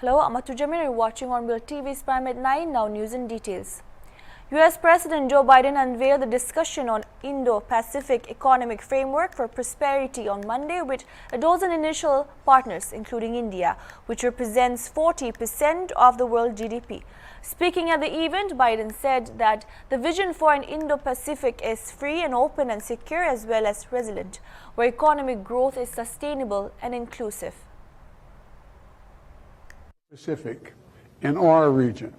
Hello, I'm Atu Jamil. You're watching HornbillTV's Prime at 9. Now news in details. U.S. President Joe Biden unveiled the discussion on Indo-Pacific economic framework for prosperity on Monday with a dozen initial partners, including India, which represents 40% of the world GDP. Speaking at the event, Biden said that the vision for an Indo-Pacific is free and open and secure as well as resilient, where economic growth is sustainable and inclusive. Pacific in our region.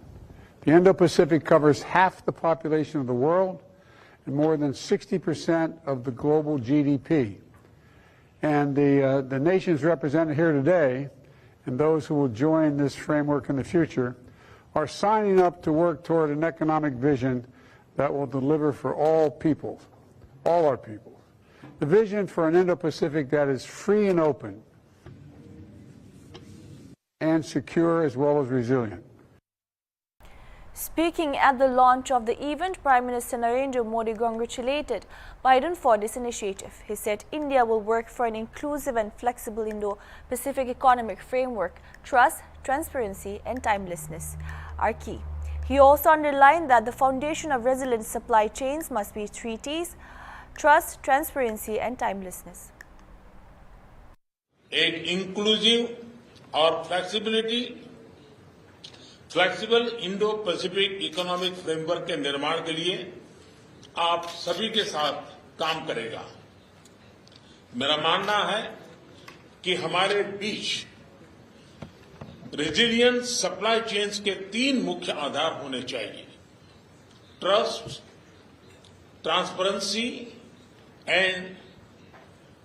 The Indo-Pacific covers half the population of the world and more than 60% of the global GDP. And the nations represented here today and those who will join this framework in the future are signing up to work toward an economic vision that will deliver for all people, all our people. The vision for an Indo-Pacific that is free and open and secure as well as resilient. Speaking at the launch of the event, Prime Minister Narendra Modi congratulated Biden for this initiative. He said India will work for an inclusive and flexible Indo-Pacific economic framework. Trust, transparency and timelessness are key. He also underlined that the foundation of resilient supply chains must be three T's: trust, transparency and timelessness. एक inclusive और flexible Indo Pacific economic framework के निर्माण के लिए आप सभी के साथ काम करेगा। मेरा मानना है कि हमारे बीच रेजिलिएंट सप्लाई चेन्स के तीन मुख्य आधार होने चाहिए: ट्रस्ट, ट्रांसपेरेंसी एंड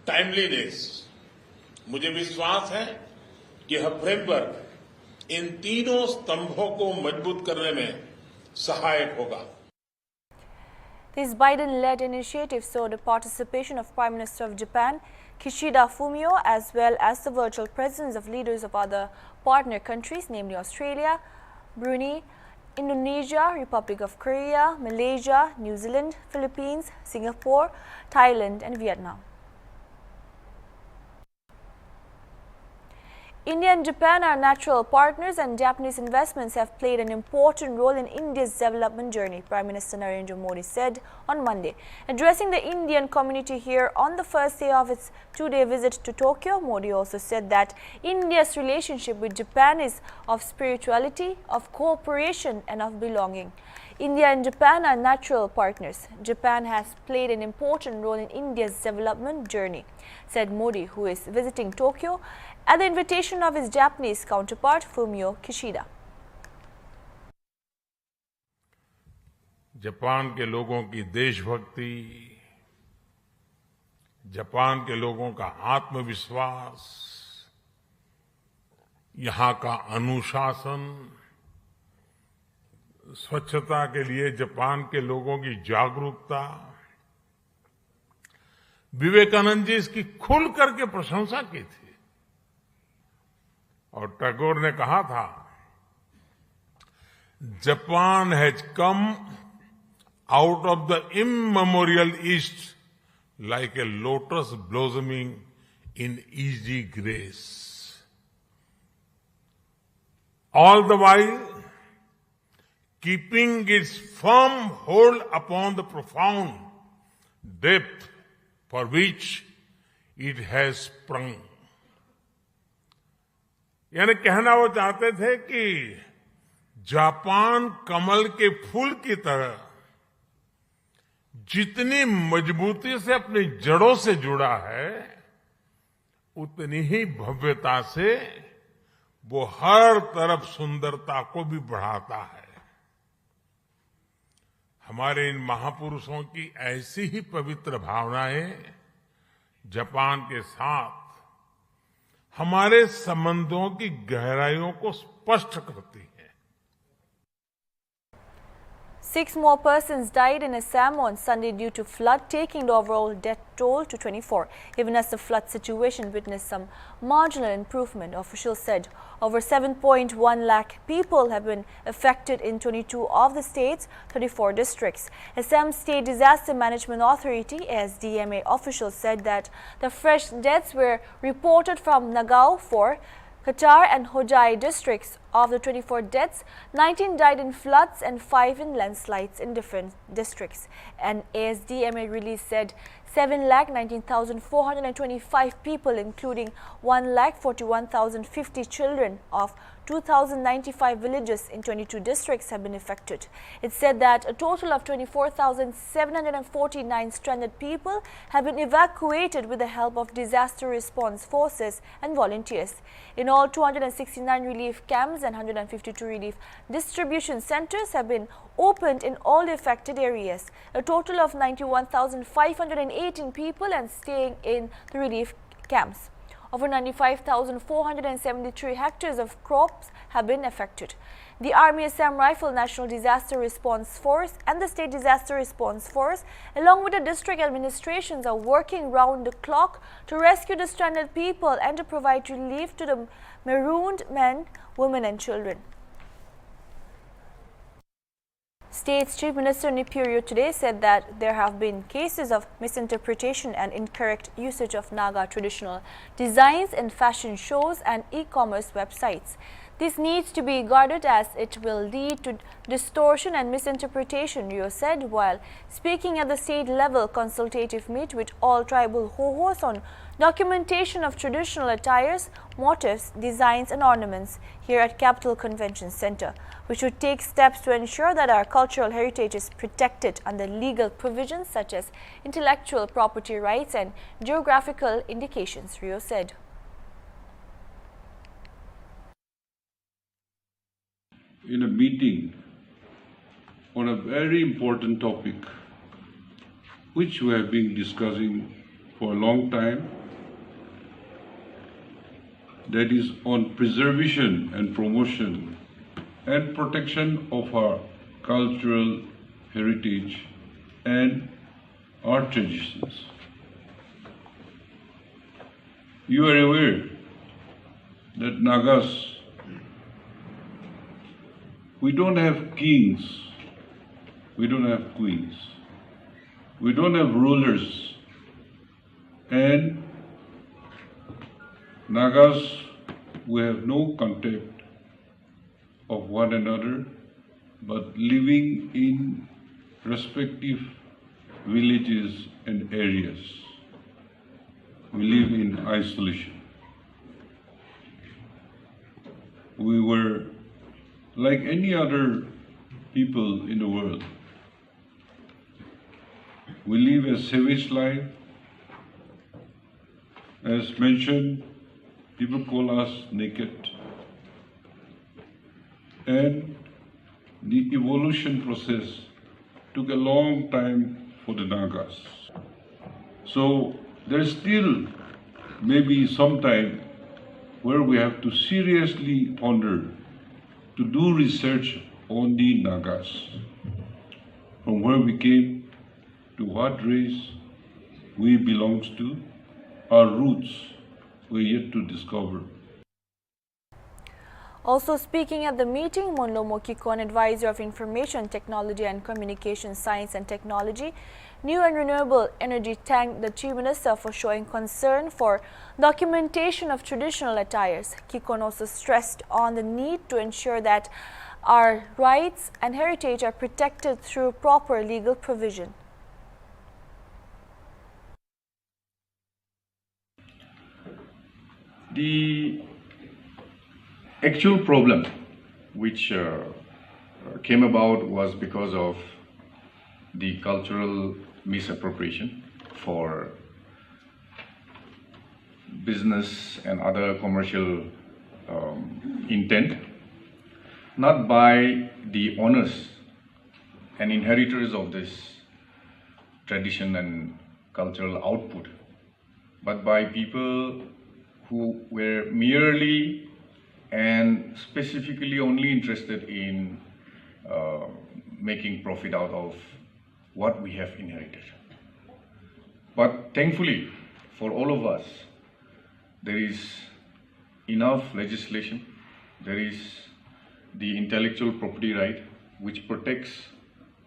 टाइमलीनेस। मुझे विश्वास है कि यह फ्रेमवर्क इन तीनों स्तंभों को मजबूत करने में सहायक होगा। This Biden-led initiative saw the participation of Prime Minister of Japan, Kishida Fumio, as well as the virtual presence of leaders of other partner countries, namely Australia, Brunei, Indonesia, Republic of Korea, Malaysia, New Zealand, Philippines, Singapore, Thailand and Vietnam. India and Japan are natural partners and Japanese investments have played an important role in India's development journey, Prime Minister Narendra Modi said on Monday. Addressing the Indian community here on the first day of its two-day visit to Tokyo, Modi also said that India's relationship with Japan is of spirituality, of cooperation and of belonging. India and Japan are natural partners. Japan has played an important role in India's development journey, said Modi, who is visiting Tokyo at the invitation of his Japanese counterpart Fumio Kishida. Japan के लोगों की देशभक्ति, Japan के लोगों का आत्मविश्वास, यहाँ का अनुशासन, स्वच्छता के लिए जापान के लोगों की जागरूकता, विवेकानंद जी इसकी खुल करके प्रशंसा की थी और टैगोर ने कहा था, Japan has come out of the immemorial east like a lotus blossoming in easy grace, all the while keeping its firm hold upon the profound depth for which it has sprung. यानी कहना वो चाहते थे कि Japan कमल के फूल की तरह जितनी मजबूती से अपनी जड़ों से जुड़ा है, उतनी ही भव्यता से वो हर तरफ सुंदरता को भी बढ़ाता है। हमारे इन महापुरुषों की ऐसी ही पवित्र भावनाएं जापान के साथ हमारे संबंधों की गहराइयों को स्पष्ट करती हैं। 6 more persons died in Assam on Sunday due to flood, taking the overall death toll to 24. Even as the flood situation witnessed some marginal improvement, officials said over 7.1 lakh people have been affected in 22 of the state's 34 districts. Assam State Disaster Management Authority (SDMA) officials said that the fresh deaths were reported from Naga, 4, Qatar and Hojai districts. Of the 24 deaths, 19 died in floods and 5 in landslides in different districts. An ASDMA release said 7,19,425 people, including 1,41,050 children of 2,095 villages in 22 districts have been affected. It said that a total of 24,749 stranded people have been evacuated with the help of disaster response forces and volunteers. In all, 269 relief camps and 152 relief distribution centers have been opened in all the affected areas. A total of 91,518 people are staying in the relief camps. Over 95,473 hectares of crops have been affected. The Army Assam Rifle National Disaster Response Force and the State Disaster Response Force, along with the district administrations, are working round the clock to rescue the stranded people and to provide relief to the marooned men, women and children. State's Chief Minister Nipurio today said that there have been cases of misinterpretation and incorrect usage of Naga traditional designs in fashion shows and e-commerce websites. This needs to be guarded as it will lead to distortion and misinterpretation, Rio said while speaking at the state-level consultative meet with all tribal hohos on documentation of traditional attires, motifs, designs and ornaments here at Capital Convention Center. We should take steps to ensure that our cultural heritage is protected under legal provisions such as intellectual property rights and geographical indications, Rio said. In a meeting on a very important topic which we have been discussing for a long time, that is on preservation and promotion and protection of our cultural heritage and our traditions. You are aware that Nagas, we don't have kings, we don't have queens, we don't have rulers, and Nagas, we have no contact of one another, but living in respective villages and areas. We live in isolation. We were like any other people in the world. We live a savage life. As mentioned, people call us naked. And the evolution process took a long time for the Nagas. So there's still maybe some time where we have to seriously ponder to do research on the Nagas, from where we came, to what race we belong to, our roots we're yet to discover. Also speaking at the meeting, Monlomo Kiko, an advisor of Information Technology and Communication Science and Technology, New and Renewable Energy, thanked the Chief Minister for showing concern for documentation of traditional attires. Kiko also stressed on the need to ensure that our rights and heritage are protected through proper legal provision. The actual problem which came about was because of the cultural misappropriation for business and other commercial intent, not by the owners and inheritors of this tradition and cultural output, but by people who were merely and specifically only interested in making profit out of what we have inherited. But thankfully, for all of us, there is enough legislation, there is the intellectual property right which protects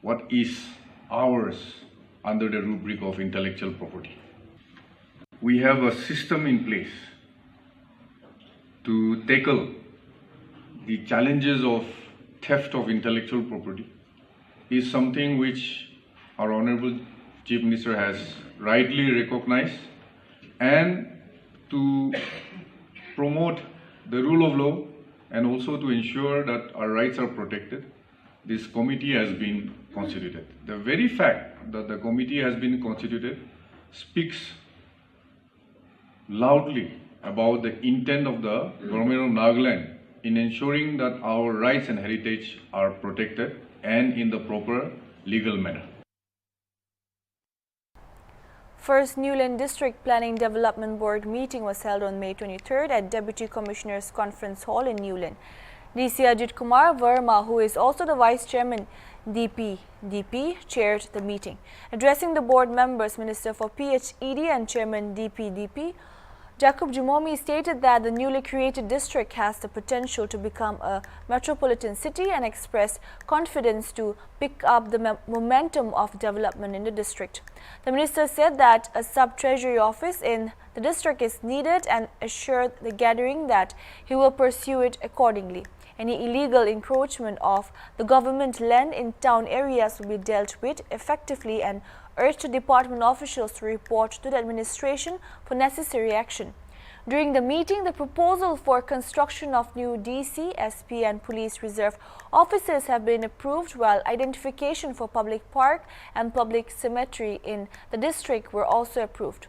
what is ours under the rubric of intellectual property. We have a system in place to tackle the challenges of theft of intellectual property is something which our Honorable Chief Minister has rightly recognized, and to promote the rule of law and also to ensure that our rights are protected, this committee has been constituted. The very fact that the committee has been constituted speaks loudly about the intent of the government of Nagaland in ensuring that our rights and heritage are protected and in the proper legal manner. First Newland District Planning Development Board meeting was held on May 23rd at Deputy Commissioners Conference Hall in Newland. DC Ajit Kumar Verma, who is also the Vice Chairman DP, chaired the meeting. Addressing the board members, Minister for PHED and Chairman DP, Jacob Jumomi stated that the newly created district has the potential to become a metropolitan city and expressed confidence to pick up the momentum of development in the district. The minister said that a sub-treasury office in the district is needed and assured the gathering that he will pursue it accordingly. Any illegal encroachment of the government land in town areas will be dealt with effectively and urged department officials to report to the administration for necessary action. During the meeting, the proposal for construction of new DC, SP and police reserve offices have been approved, while identification for public park and public cemetery in the district were also approved.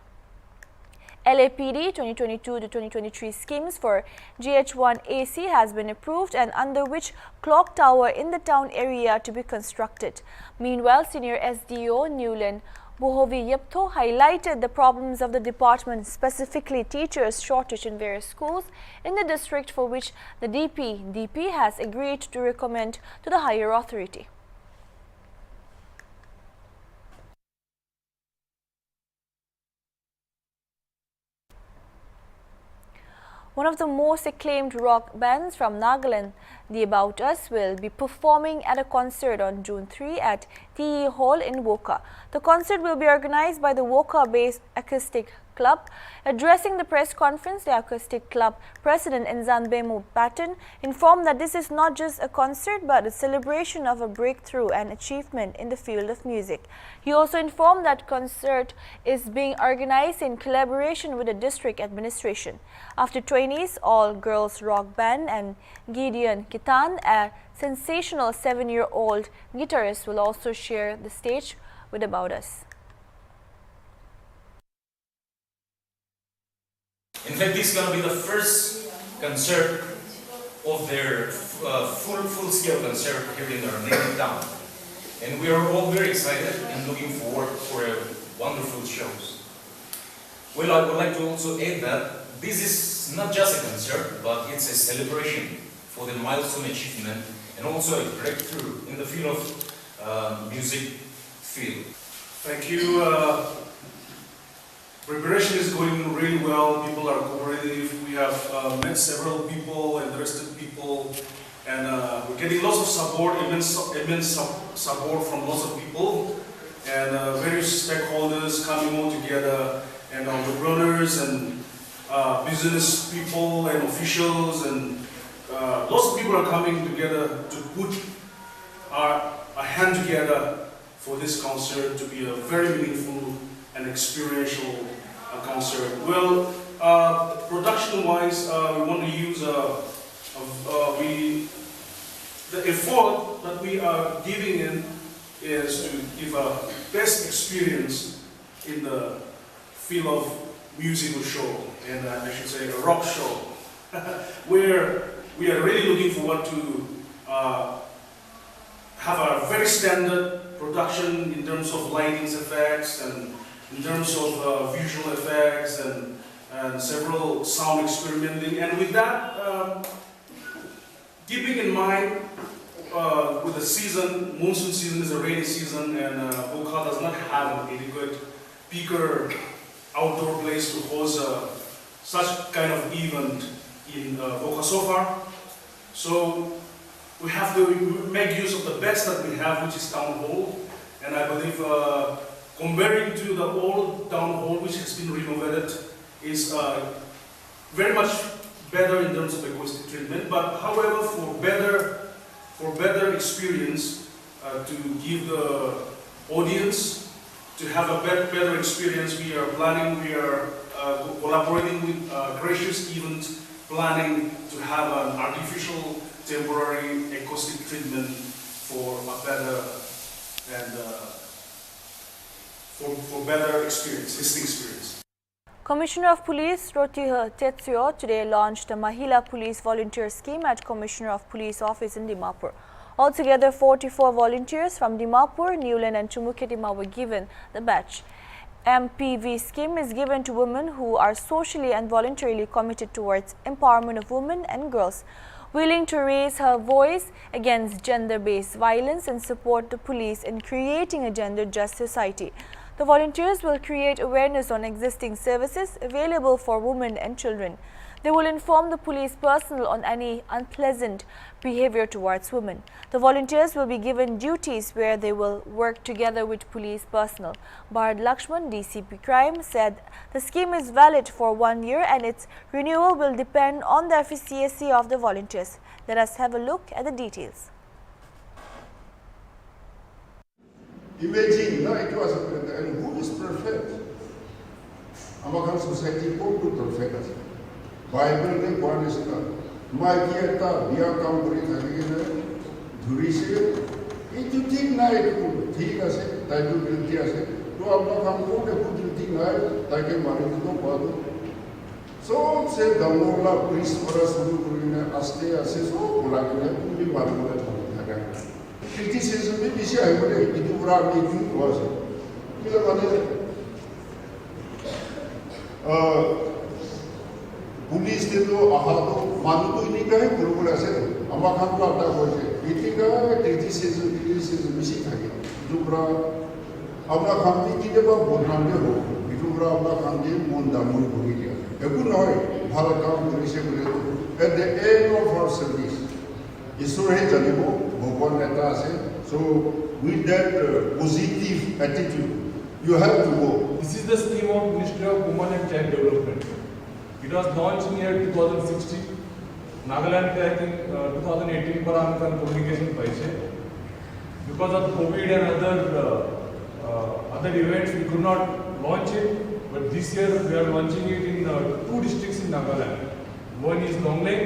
LAPD 2022-2023 schemes for GH1AC has been approved, and under which clock tower in the town area to be constructed. Meanwhile, Senior SDO Newland Bohovi Yepto highlighted the problems of the department, specifically teachers shortage in various schools in the district, for which the DP has agreed to recommend to the higher authority. One of the most acclaimed rock bands from Nagaland, The About Us, will be performing at a concert on June 3 at TE Hall in Woka. The concert will be organized by the Woka-based Acoustic Club. Addressing the press conference, the Acoustic Club President Nzanbemu Patton informed that this is not just a concert but a celebration of a breakthrough and achievement in the field of music. He also informed that concert is being organized in collaboration with the district administration. After trainees, all-girls rock band and Gideon Kitan, a sensational 7-year-old guitarist, will also share the stage with About Us. In fact, this is going to be the first concert of their full-scale concert here in our native town. And we are all very excited and looking forward for a wonderful shows. Well, I would like to also add that this is not just a concert, but it's a celebration for the milestone achievement and also a breakthrough in the field of music field. Thank you. Preparation is going really well. People are cooperative. We have met several people, interested people, and we're getting lots of support, immense support from lots of people, and various stakeholders coming all together, and entrepreneurs and business people and officials, and lots of people are coming together to put a hand together for this concert to be a very meaningful and experiential concert. Well, production-wise, we want to use the effort that we are giving in is to give a best experience in the field of musical show, and I should say a rock show, where we are really looking forward to have a very standard production in terms of lighting effects and in terms of visual effects and several sound experimenting. And with that, keeping in mind with the season, monsoon season is a rainy season, and Woka does not have an adequate bigger outdoor place to host such kind of event in Woka so far. So we have to make use of the best that we have, which is town hall, and I believe comparing to the old town hall, which has been renovated, is very much better in terms of acoustic treatment. But however, for better experience, to give the audience to have a better experience, we are collaborating with Gracious Event, planning to have an artificial temporary acoustic treatment for a better and for better experience, listening experience. Commissioner of Police Rotiha Tetsuo today launched the Mahila Police Volunteer Scheme at Commissioner of Police Office in Dimapur. Altogether, 44 volunteers from Dimapur, Newland and Chumuketima were given the badge. MPV scheme is given to women who are socially and voluntarily committed towards empowerment of women and girls, willing to raise her voice against gender-based violence and support the police in creating a gender-just society. The volunteers will create awareness on existing services available for women and children. They will inform the police personnel on any unpleasant behavior towards women. The volunteers will be given duties where they will work together with police personnel. Bharat Lakshman, DCP Crime, said the scheme is valid for 1 year and its renewal will depend on the efficacy of the volunteers. Let us have a look at the details. Imagine, it was and who is perfect? Our society who is perfect? Bible de one is my kieta biya kam kori thakine dhuri se itu thik na itu thik ase tai tu guilty ase to apna kam ko de guilty na tai ke mari to bad so se damola police ora suru kurine aste ase so bola ke puli maru na thaka criticism bi bisi ai bole itu pura me ju was mila bane police ने तो आहातो मानु तो इन्हीं का है कुरुकुल ऐसे अम्मा खान को आता कोई से इतनी का क्रिटिसिज्म मिशी था क्या जो बड़ा अपना काम भी किधर बा बोलना नहीं हो जो बड़ा अपना काम भी मुंडा मुंड हो गया एक कुछ नहीं भारत काम पुलिस से बोले तो at the end of our service ईश्वर है जाने को भगवान नेता से so with that positive attitude you have to go. This is the scheme of Ministry of Women and Child Development. It was launched in year 2016. Nagaland, I think 2018 पर आने communication पाइसे. Because of COVID and other events, we could not launch it. But this year we are launching it in 2 districts in Nagaland. One is Nongleng,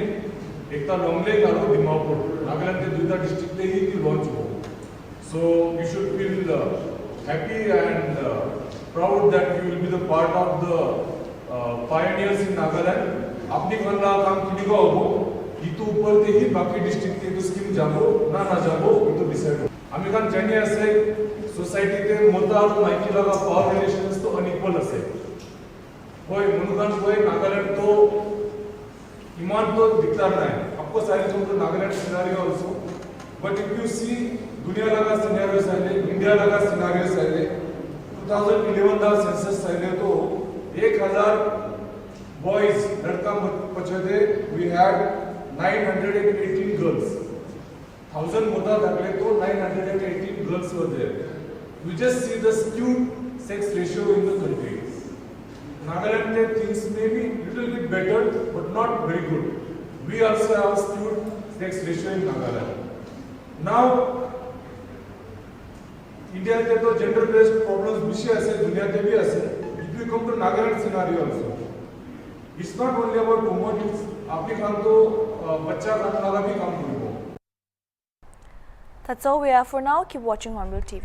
एक था Nongleng और Dimapur. Nagaland के 2 district पे ही launch हो. So we should feel happy and proud that we will be the part of the pioneers in Nagaland. अपनी खंडा काम किन्हीं का हो, इतो ऊपर ते ही बाकी डिस्ट्रिक्ट के तो स्कीम जाबो ना जाबो इतो डिसाइड हो. आम्ही कान जर्नी असे सोसायटी ते मोठा और माहिती लगा पावर रिलेशन्स तो अनइक्वल असे. होय म्हणून होय नागालँड तो इमान तो दिखता नहीं. आपको सारे जो तो Nagaland scenario also, but if you see दुनिया लगा सिनेरियो साले, इंडिया लगा सिनेरियो साले, 2011 दा सेंसस साले तो 1000 boys लड़का पछे we had 918 girls. 1000 मोटा दाखले तो 918 girls were there. We just see the skewed sex ratio in the country. Nagaland things may be little bit better, but not very good. We also have skewed sex ratio in Nagaland. Now, India के तो gender based problems विषय ऐसे दुनिया के भी ऐसे. If you come to Nagaland scenario also, it's not only about women. It's आपके काम तो बच्चा खाने वाला भी काम करेगा. That's all we have for now. Keep watching HornbillTV.